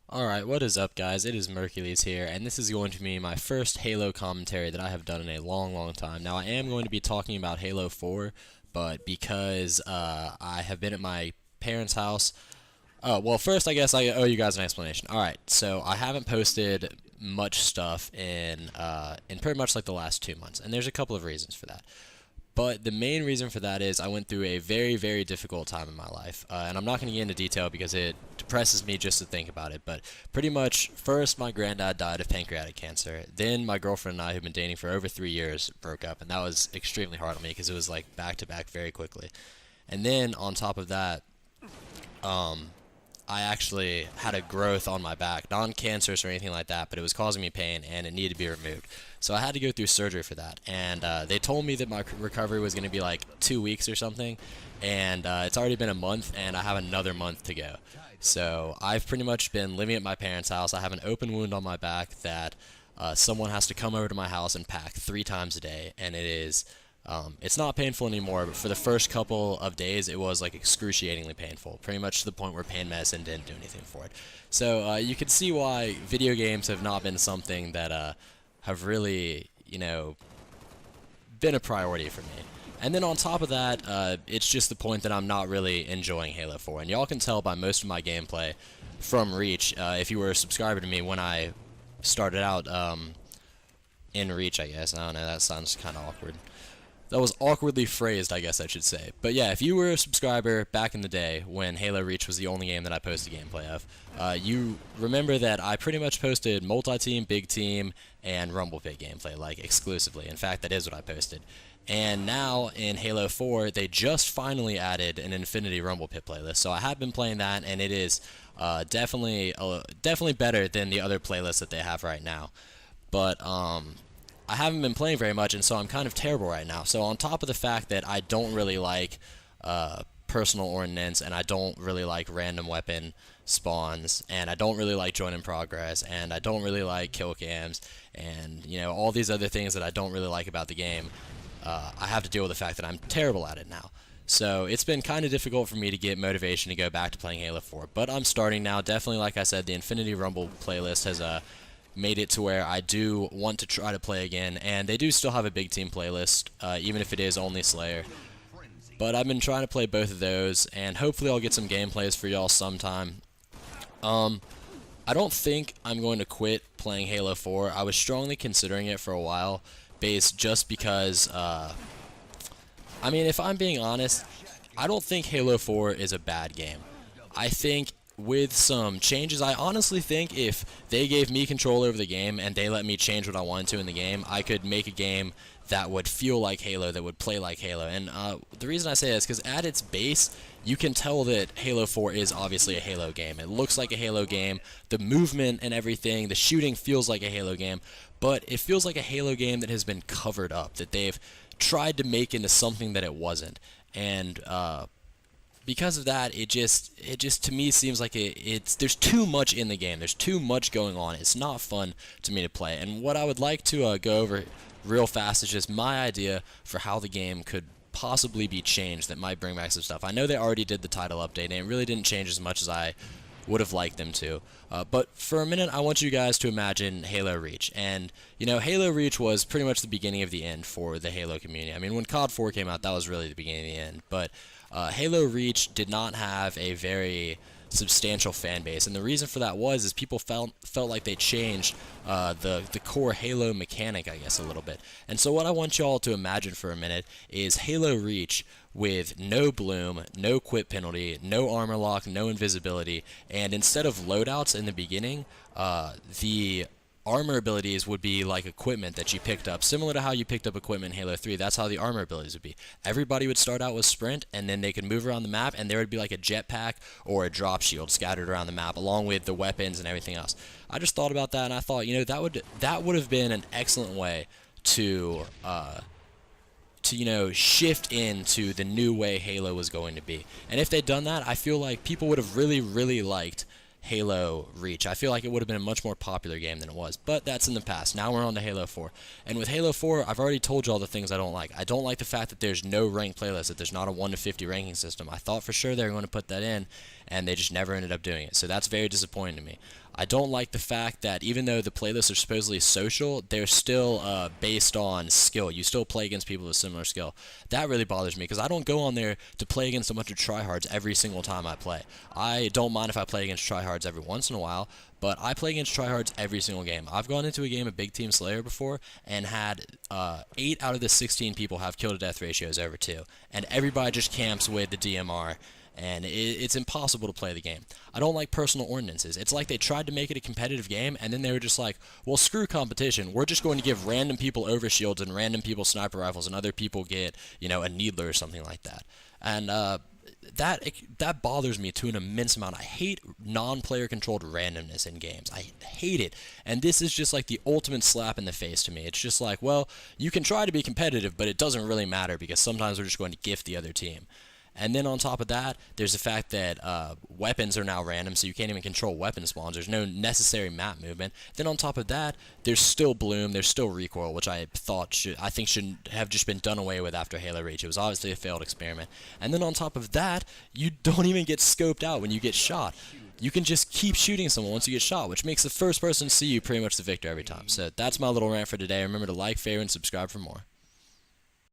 Alright, what is up guys? It is Mercules here, and this is going to be my first Halo commentary that I have done in a long time. Now I am going to be talking about Halo 4, but because I have been at my parents' house. Oh, well, first I guess I owe you guys an explanation. Alright, so I haven't posted much stuff in pretty much like the last 2 months, and there's a couple of reasons for that. But the main reason for that is I went through a very difficult time in my life. And I'm not going to get into detail because it depresses me just to think about it. But pretty much, first, my granddad died of pancreatic cancer. Then my girlfriend and I, who've been dating for over 3 years, broke up. And that was extremely hard on me because it was like back to back very quickly. And then on top of that, um, I actually had a growth on my back, non-cancerous or anything like that, but it was causing me pain and it needed to be removed. So I had to go through surgery for that, and they told me that my recovery was going to be like 2 weeks or something, and it's already been a month, and I have another month to go. So I've pretty much been living at my parents' house. I have an open wound on my back that someone has to come over to my house and pack 3 times a day, and it's not painful anymore, but for the first couple of days, it was like excruciatingly painful, pretty much to the point where pain medicine didn't do anything for it. So you can see why video games have not been something that have really, been a priority for me. And then on top of that, it's just the point that I'm not really enjoying Halo 4. And y'all can tell by most of my gameplay from Reach, if you were a subscriber to me when I started out in Reach, I guess. I don't know, that sounds kind of awkward. That was awkwardly phrased, I guess I should say. But yeah, if you were a subscriber back in the day when Halo Reach was the only game that I posted gameplay of, you remember that I pretty much posted multi-team, big team, and Rumble Pit gameplay, like exclusively. In fact, that is what I posted. And now in Halo 4, they just finally added an Infinity Rumble Pit playlist. So I have been playing that, and it is definitely better than the other playlists that they have right now. But I haven't been playing very much, and so I'm kind of terrible right now. So on top of the fact that I don't really like personal ordnance, and I don't really like random weapon spawns, and I don't really like join in progress, and I don't really like kill cams, and all these other things that I don't really like about the game, I have to deal with the fact that I'm terrible at it now. So it's been kind of difficult for me to get motivation to go back to playing Halo 4, but I'm starting now. Definitely, like I said, the Infinity Rumble playlist has made it to where I do want to try to play again, and they do still have a big team playlist, even if it is only Slayer. But I've been trying to play both of those, and hopefully I'll get some gameplays for y'all sometime. I don't think I'm going to quit playing Halo 4. I was strongly considering it for a while, based just because, I mean, if I'm being honest, I don't think Halo 4 is a bad game. I think with some changes, I honestly think if they gave me control over the game and they let me change what I wanted to in the game, I could make a game that would feel like Halo, that would play like Halo. And the reason I say that is because at its base, you can tell that Halo 4 is obviously a Halo game. It looks like a Halo game, the movement and everything, the shooting feels like a Halo game, but it feels like a Halo game that has been covered up, that they've tried to make into something that it wasn't. And because of that, it just to me seems like there's too much in the game. There's too much going on. It's not fun to me to play. And what I would like to go over real fast is just my idea for how the game could possibly be changed that might bring back some stuff. I know they already did the title update, and it really didn't change as much as I would have liked them to. But for a minute, I want you guys to imagine Halo Reach. And, Halo Reach was pretty much the beginning of the end for the Halo community. I mean, when COD 4 came out, that was really the beginning of the end. But Halo Reach did not have a very substantial fan base, and the reason for that is people felt like they changed the core Halo mechanic, I guess, a little bit. And so what I want y'all to imagine for a minute is Halo Reach with no bloom, no quit penalty, no armor lock, no invisibility, and instead of loadouts in the beginning, the armor abilities would be like equipment that you picked up, similar to how you picked up equipment in Halo 3. That's how the armor abilities would be. Everybody would start out with sprint, and then they could move around the map, and there would be like a jetpack or a drop shield scattered around the map, along with the weapons and everything else. I just thought about that, and I thought, that would have been an excellent way to shift into the new way Halo was going to be. And if they'd done that, I feel like people would have really liked Halo Reach. I feel like it would have been a much more popular game than it was, but that's in the past. Now we're on to Halo 4. And with Halo 4, I've already told you all the things I don't like. I don't like the fact that there's no ranked playlist, that there's not a 1 to 50 ranking system. I thought for sure they were going to put that in, and they just never ended up doing it. So that's very disappointing to me. I don't like the fact that even though the playlists are supposedly social, they're still based on skill. You still play against people with similar skill. That really bothers me because I don't go on there to play against a bunch of tryhards every single time I play. I don't mind if I play against tryhards every once in a while, but I play against tryhards every single game. I've gone into a game of Big Team Slayer before and had 8 out of the 16 people have kill to death ratios over 2, and everybody just camps with the DMR, and it's impossible to play the game. I don't like personal ordinances. It's like they tried to make it a competitive game, and then they were just like, well, screw competition. We're just going to give random people overshields and random people sniper rifles, and other people get, a needler or something like that. And that bothers me to an immense amount. I hate non-player controlled randomness in games. I hate it. And this is just like the ultimate slap in the face to me. It's just like, well, you can try to be competitive, but it doesn't really matter because sometimes we're just going to gift the other team. And then on top of that, there's the fact that weapons are now random, so you can't even control weapon spawns. There's no necessary map movement. Then on top of that, there's still bloom, there's still recoil, which I think should have just been done away with after Halo Reach. It was obviously a failed experiment. And then on top of that, you don't even get scoped out when you get shot. You can just keep shooting someone once you get shot, which makes the first person to see you pretty much the victor every time. So that's my little rant for today. Remember to like, favorite, and subscribe for more.